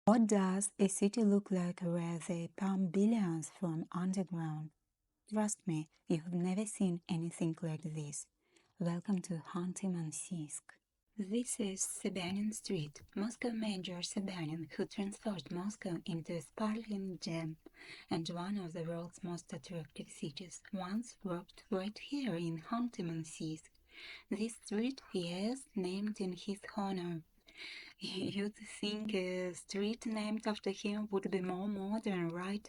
What does a city look like where they pump billions from underground? Trust me, you've never seen anything like this. Welcome to Khanty-Mansiysk. This is Sobyanin Street, Moscow Major Sobyanin, who transformed Moscow into a sparkling gem and one of the world's most attractive cities, once worked right here in Khanty-Mansiysk. This street he is named in his honor. You'd think a street named after him would be more modern, right?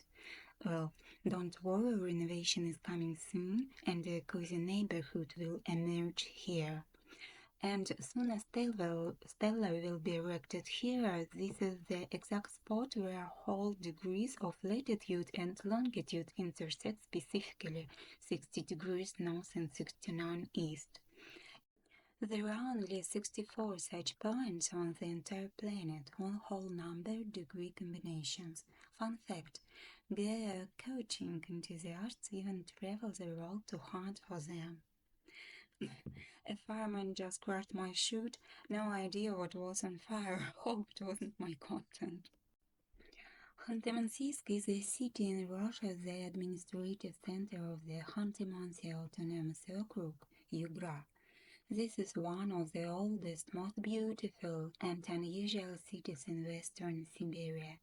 Well, don't worry, renovation is coming soon, and a cozy neighborhood will emerge here. And as soon as Stele will be erected here, this is the exact spot where whole degrees of latitude and longitude intersect, specifically 60 degrees north and 69 east. There are only 64 such points on the entire planet, one whole number degree combinations. Fun fact, geocaching enthusiasts even travel the world to hunt for them. A fireman just crashed my chute, no idea what was on fire, hope it wasn't my content. Khanty-Mansiysk is a city in Russia, the administrative center of the Khanty-Mansiysk Autonomous Okrug, Yugra. This is one of the oldest, most beautiful and unusual cities in western Siberia,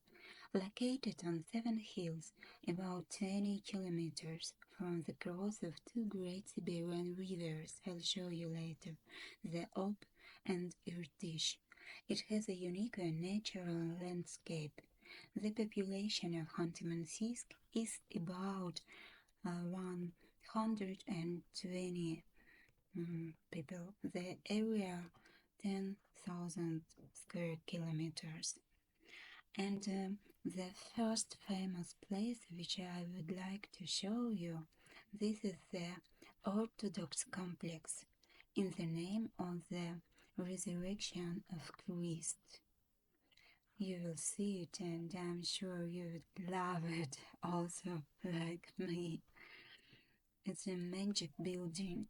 located on 7 hills, about 20 kilometers from the cross of two great Siberian rivers I'll show you later, the Ob and Irtysh. It has a unique and natural landscape. The population of Khanty-Mansiysk is about 120 people. The area 10,000 square kilometers. And the first famous place which I would like to show you, this is the Orthodox complex in the name of the resurrection of Christ. You will see it and I'm sure you would love it also like me. It's a magic building.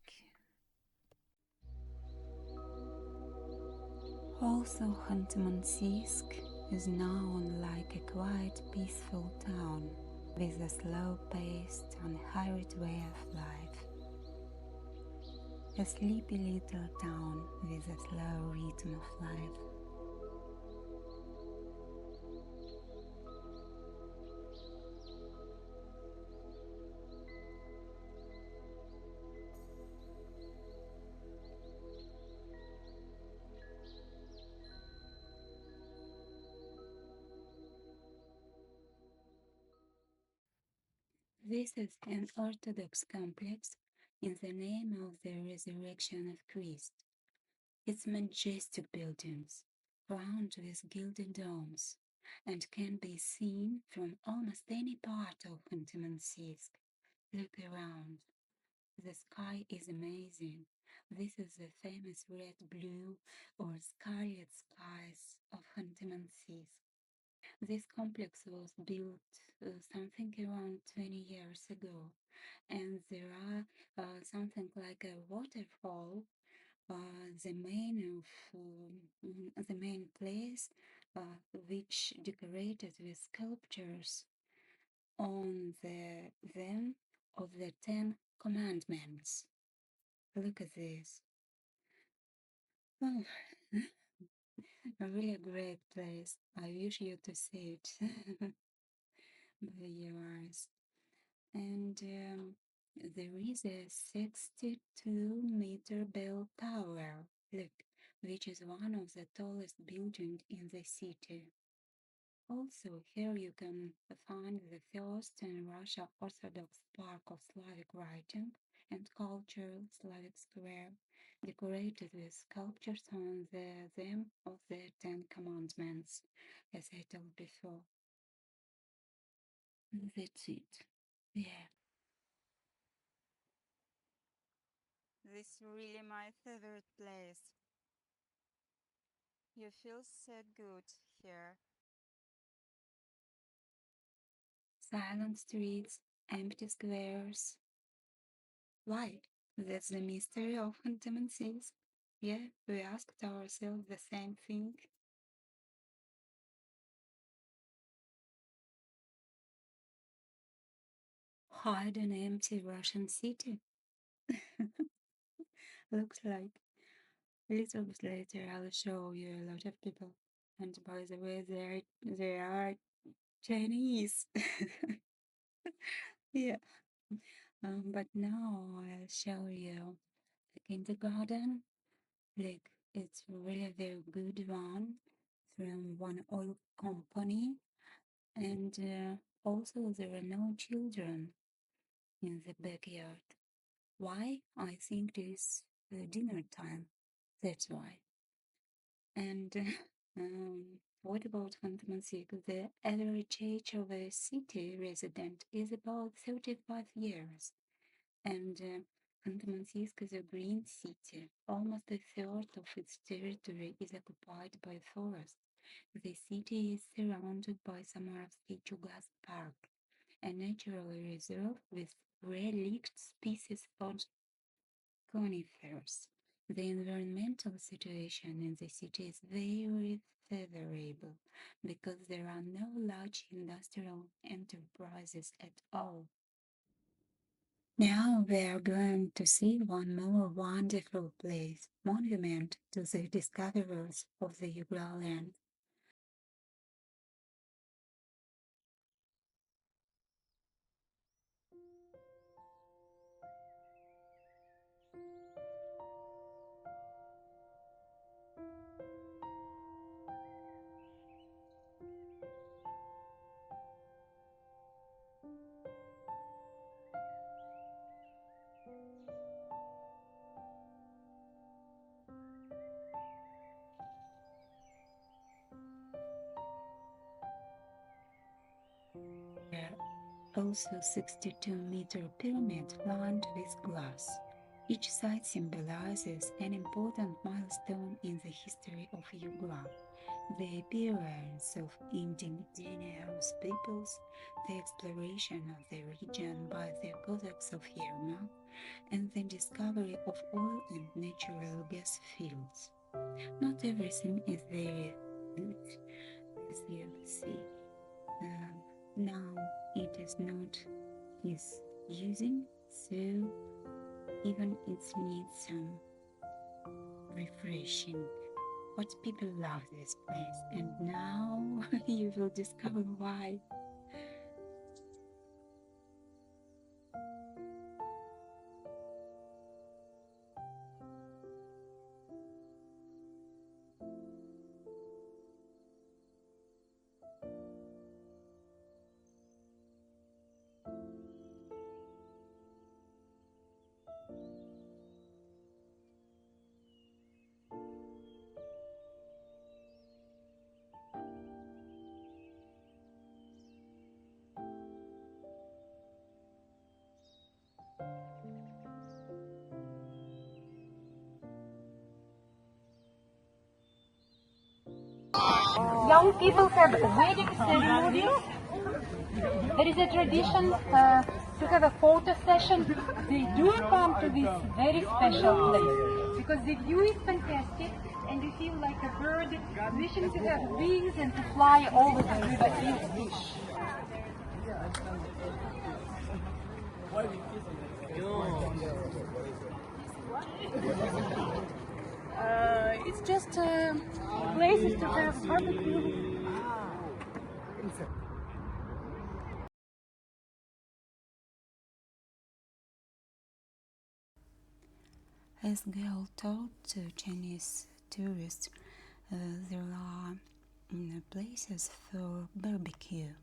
Also, Khanty-Mansiysk is known like a quiet, peaceful town with a slow-paced, unhurried way of life. A sleepy little town with a slow rhythm of life. This is an Orthodox complex in the name of the resurrection of Christ. Its majestic buildings, crowned with gilded domes, and can be seen from almost any part of Khanty-Mansiysk. Look around. The sky is amazing. This is the famous red, blue, or scarlet skies of Khanty-Mansiysk. This complex was built something around 20 years ago, and there are something like a waterfall, the main place, which decorated with sculptures on them of the 10 Commandments. Look at this. Oh, a really great place. I wish you to see it by your eyes. And there is a 62-meter bell tower, look, which is one of the tallest buildings in the city. Also, here you can find the first in Russia Orthodox Park of Slavic writing and culture, Slavic Square, decorated with sculptures on them of the 10 Commandments, as I told before. That's it. Yeah. This is really my favorite place. You feel so good here. Silent streets, empty squares. Why? That's the mystery of Khanty-Mansiysk. Yeah, we asked ourselves the same thing. hide an empty Russian city. Looks like. A little bit later, I'll show you a lot of people. And by the way, they are Chinese. Yeah. But now I'll show you the kindergarten. Like, it's really a very good one from one oil company. And also, there are no children in the backyard. Why? I think it is dinner time. That's why. And what about Khanty-Mansiysk? The average age of a city resident is about 35 years. And Khanty-Mansiysk is a green city. Almost a third of its territory is occupied by forest. The city is surrounded by Samarovsky Chugas Park, a natural reserve with relict species of conifers. The environmental situation in the city is very favorable because there are no large industrial enterprises at all. Now we are going to see one more wonderful place, monument to the discoverers of the Ural land. There are also 62-meter pyramid lined with glass. Each site symbolizes an important milestone in the history of Yugoslav. The appearance of indigenous peoples, the exploration of the region by the Cossacks of Yermak, and the discovery of oil and natural gas fields. Not everything is very good, as you see. Now it is not is using, so even it needs some refreshing. But people love this place, and now you will discover why. Young people have wedding ceremonies. There is a tradition to have a photo session. They do come to this very special place because the view is fantastic and you feel like a bird wishing to have wings and to fly over the river in fish. It's just places to have barbecue. As girl told to Chinese tourists, there are places for barbecue,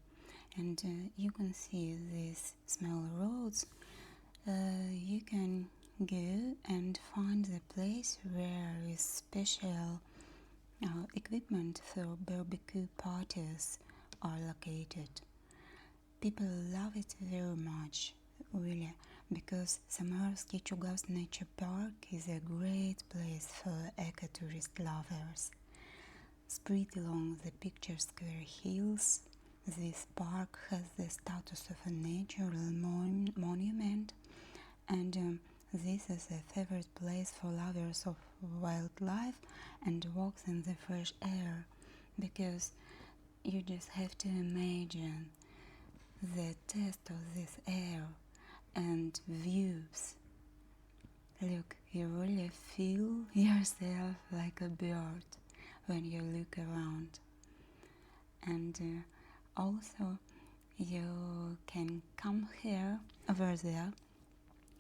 and you can see these small roads. You can go and find the place where is special equipment for barbecue parties are located. People love it very much, really, because Samarovsky Chugas Nature Park is a great place for eco-tourist lovers. Spread along the picturesque square hills, this park has the status of a natural monument, and this is a favorite place for lovers of wildlife and walks in the fresh air, because you just have to imagine the taste of this air and views. Look, you really feel yourself like a bird when you look around. And also you can come here, over there,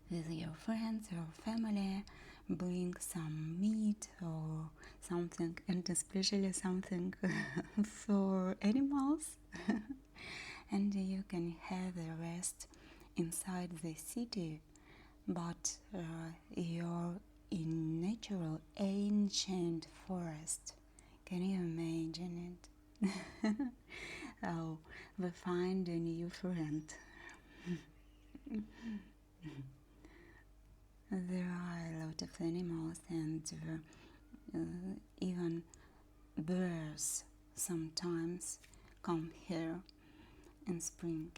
with your friends or family, bring some meat or something, and especially something for animals. And you can have a rest inside the city, but you're in natural ancient forest. Can you imagine it? Oh, we find a new friend. There are a lot of animals and even birds sometimes come here in spring.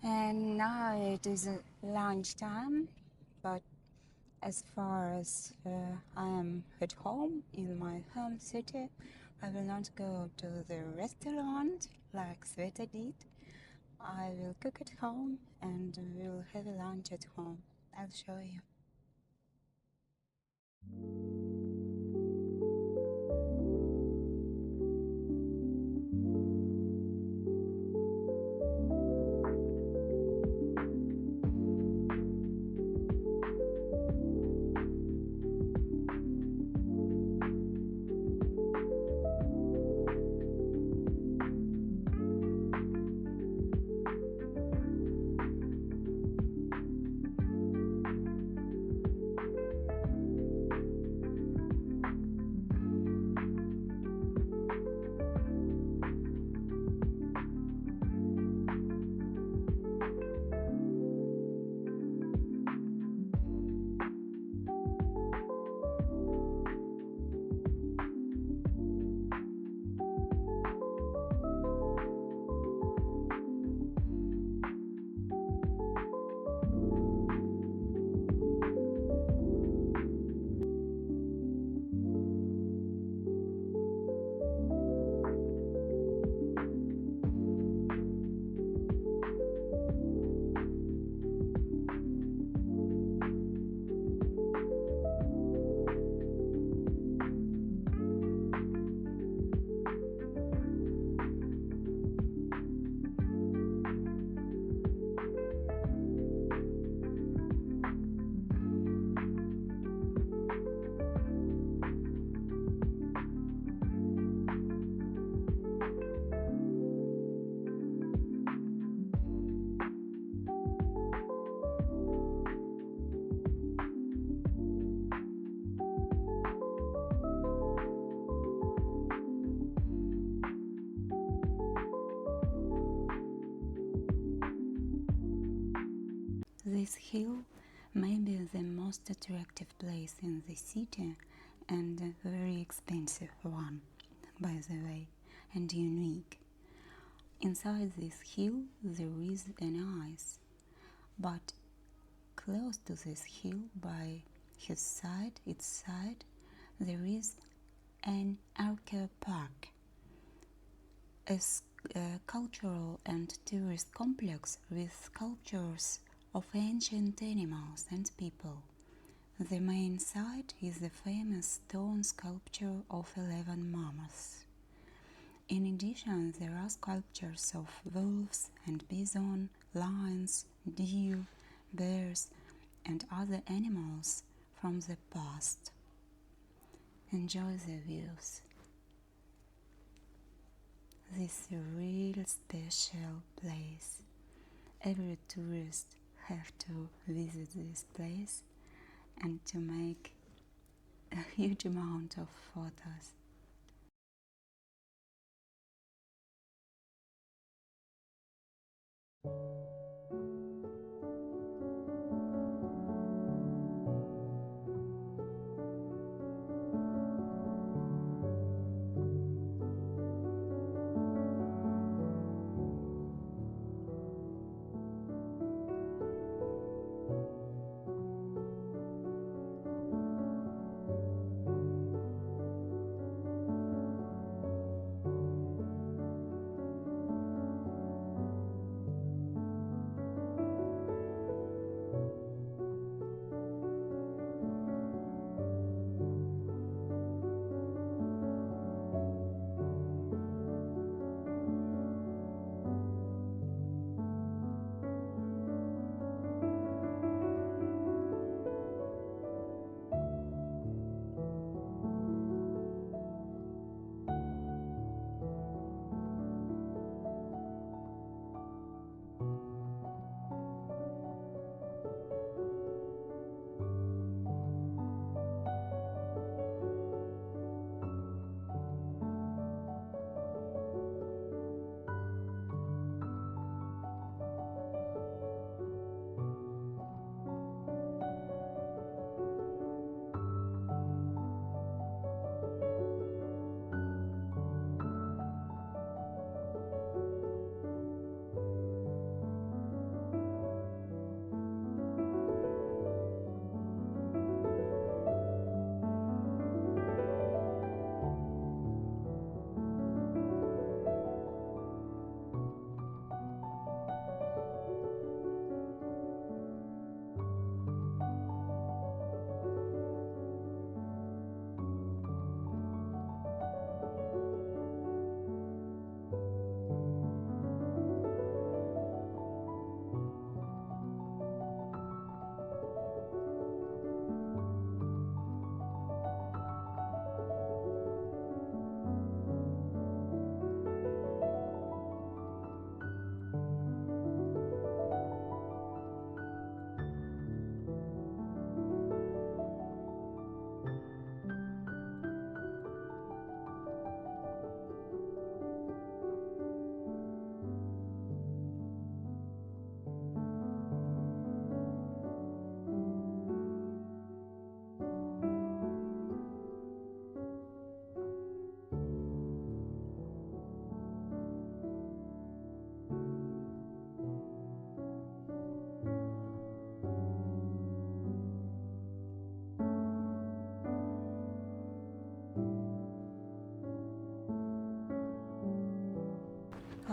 And now it is lunchtime, but as far as I am at home in my home city, I will not go to the restaurant like Sveta did. I will cook at home and we'll have a lunch at home. I'll show you. This hill may be the most attractive place in the city and a very expensive one, by the way, and unique. Inside this hill there is an ice, but close to this hill, by its side, there is an Archeopark, a cultural and tourist complex with sculptures of ancient animals and people. The main site is the famous stone sculpture of 11 mammoths. In addition, there are sculptures of wolves and bison, lions, deer, bears, and other animals from the past. Enjoy the views. This is a real special place. Every tourist have to visit this place and to make a huge amount of photos.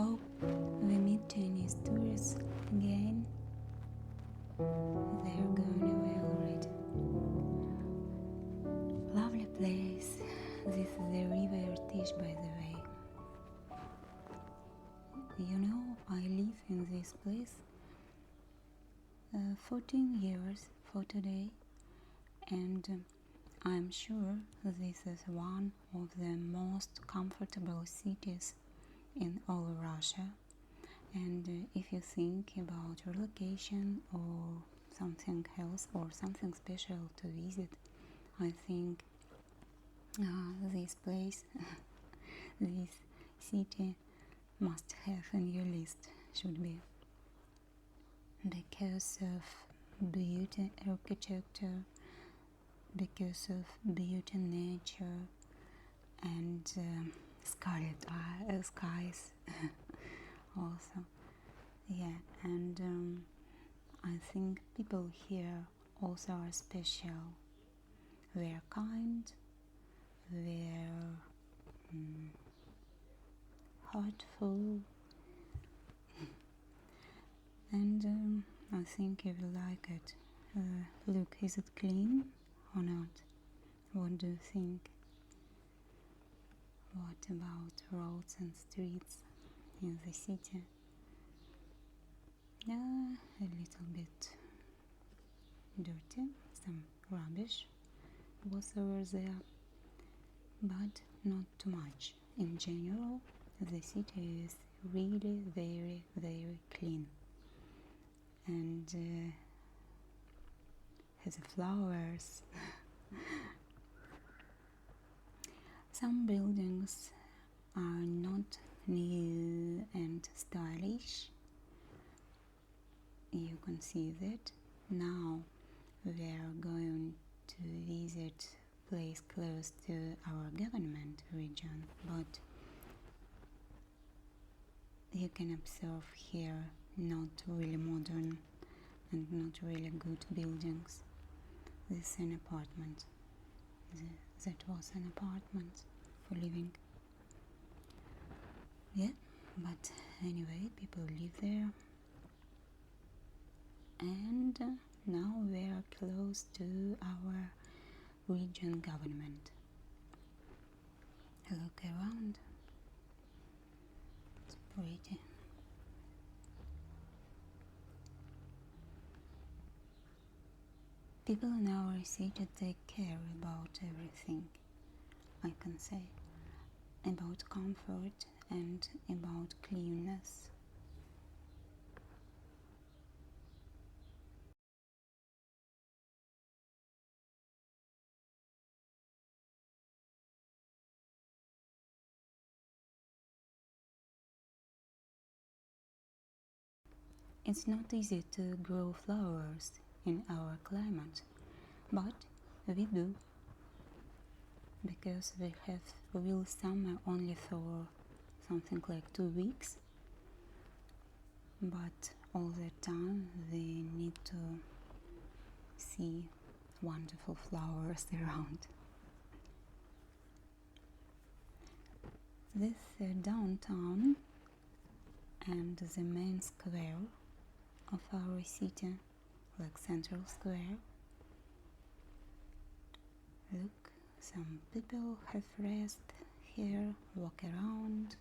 Oh, we meet Chinese tourists again. They're going away already. Lovely place. This is the river Tish, by the way. You know, I live in this place 14 years for today, and I'm sure this is one of the most comfortable cities in all Russia. And if you think about relocation or something else or something special to visit, I think this place, this city must have in your list, should be, because of beauty architecture, because of beauty nature, and scarlet skies also. Yeah, and I think people here also are special. They're kind, they're heartful, and I think you will like it. Look, is it clean or not? What do you think? What about roads and streets in the city? Yeah, a little bit dirty, some rubbish was over there, but not too much. In general, the city is really very, very clean, and has flowers. Some buildings are not new and stylish. You can see that. Now we are going to visit a place close to our government region, but you can observe here not really modern and not really good buildings. This is an apartment. That was an apartment for living. Yeah, but anyway, people live there. And now we are close to our region government. Look around. It's pretty. People in our city take care about everything, I can say, about comfort and about cleanness. It's not easy to grow flowers in our climate, but we do, because we have real summer only for something like 2 weeks, but all the time we need to see wonderful flowers around. This downtown and the main square of our city, like Central Square. Look, some people have rest here, walk around,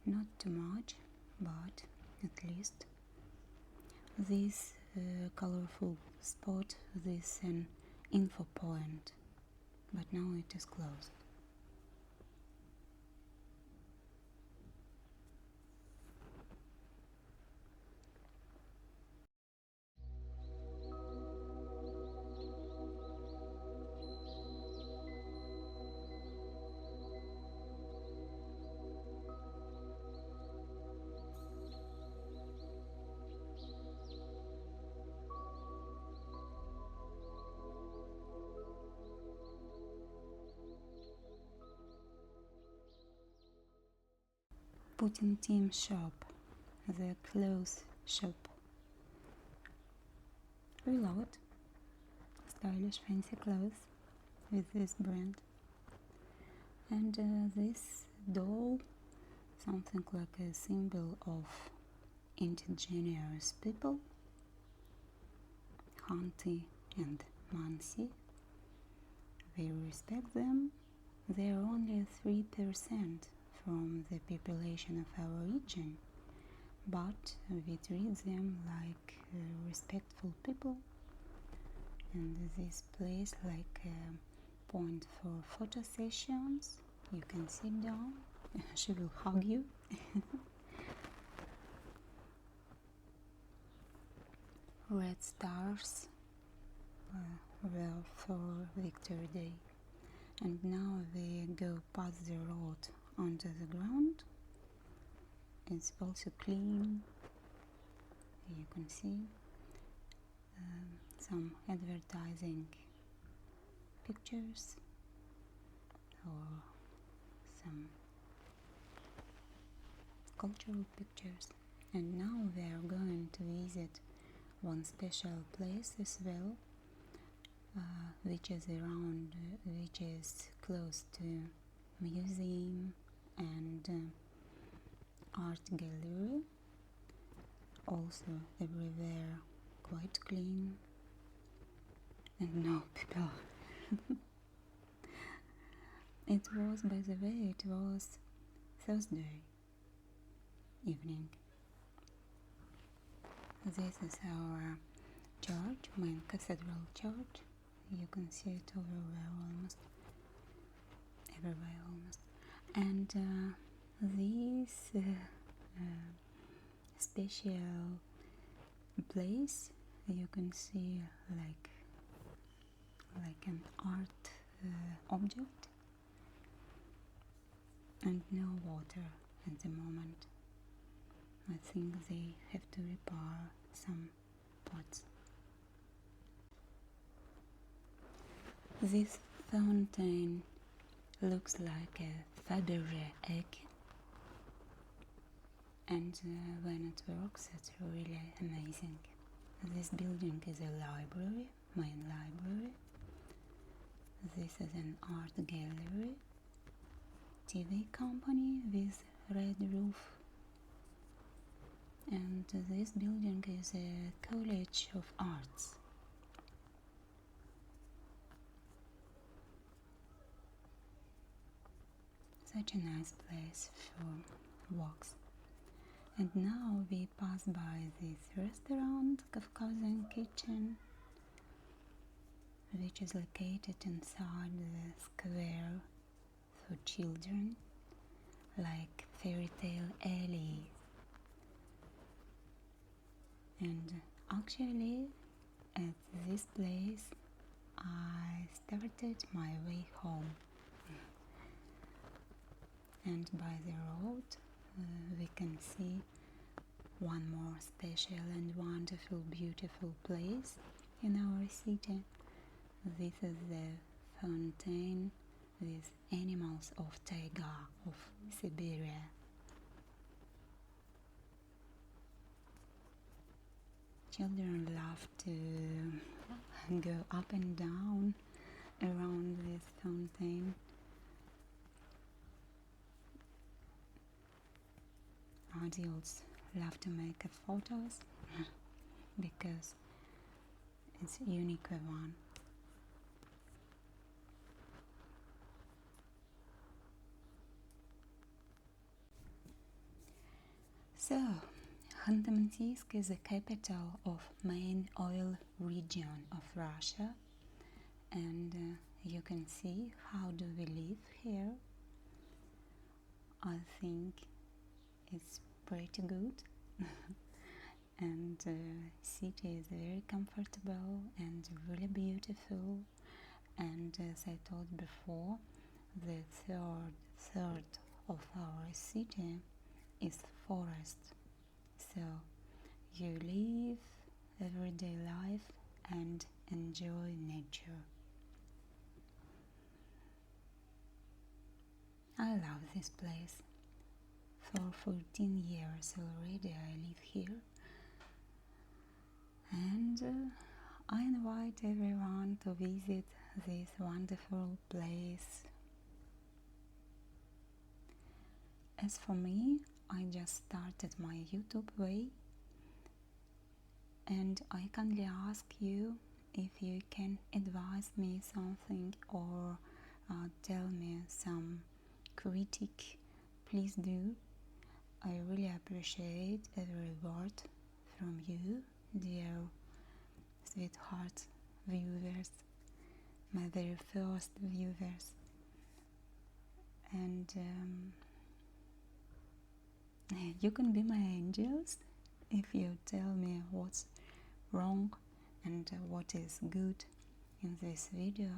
not too much, but at least. This colorful spot, this an info point, but now it is closed. Putin Team Shop, the clothes shop. We love it. Stylish, fancy clothes with this brand. And this doll, something like a symbol of indigenous people, Khanty and Mansi. We respect them. They are only 3% from the population of our region, but we treat them like respectful people, and this place like a point for photo sessions. You can sit down, she will hug you. Red stars were for Victory Day, and now we go past the road onto the ground. It's also clean. You can see some advertising pictures or some cultural pictures. And now we are going to visit one special place as well, which is close to museum and art gallery. Also everywhere quite clean and no people. It was, by the way, it was Thursday evening. This is our church, main cathedral church. You can see it everywhere almost. And this special place, you can see like an art object, and no water at the moment. I think they have to repair some pots. This fountain looks like a Fabergé egg, and when it works, it's really amazing. This building is a library, main library. This is an art gallery, TV company with red roof, and this building is a college of arts. Such a nice place for walks. And now we pass by this restaurant, Caucasian Kitchen, which is located inside the square for children, like fairy tale alley. And actually, at this place, I started my way home. And by the road, we can see one more special and wonderful, beautiful place in our city. This is the fountain with animals of taiga, of Siberia. Children love to go up and down around this fountain. Adults love to make photos because it's a unique one. So, Khanty-Mansiysk is the capital of main oil region of Russia, and you can see how do we live here. I think it's pretty good. And city is very comfortable and really beautiful, and as I told before, the third of our city is forest, so you live everyday life and enjoy nature. I love this place. For 14 years already I live here, and I invite everyone to visit this wonderful place. As for me, I just started my YouTube way, and I kindly ask you if you can advise me something or tell me some critique. Please do. I really appreciate every word from you, dear sweetheart viewers, my very first viewers. And you can be my angels if you tell me what's wrong and what is good in this video,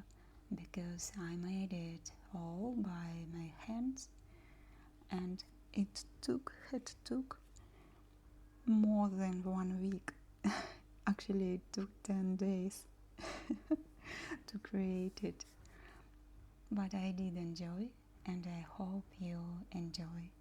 because I made it all by my hands, and it took more than 1 week. Actually, it took 10 days to create it. But I did enjoy, and I hope you enjoy.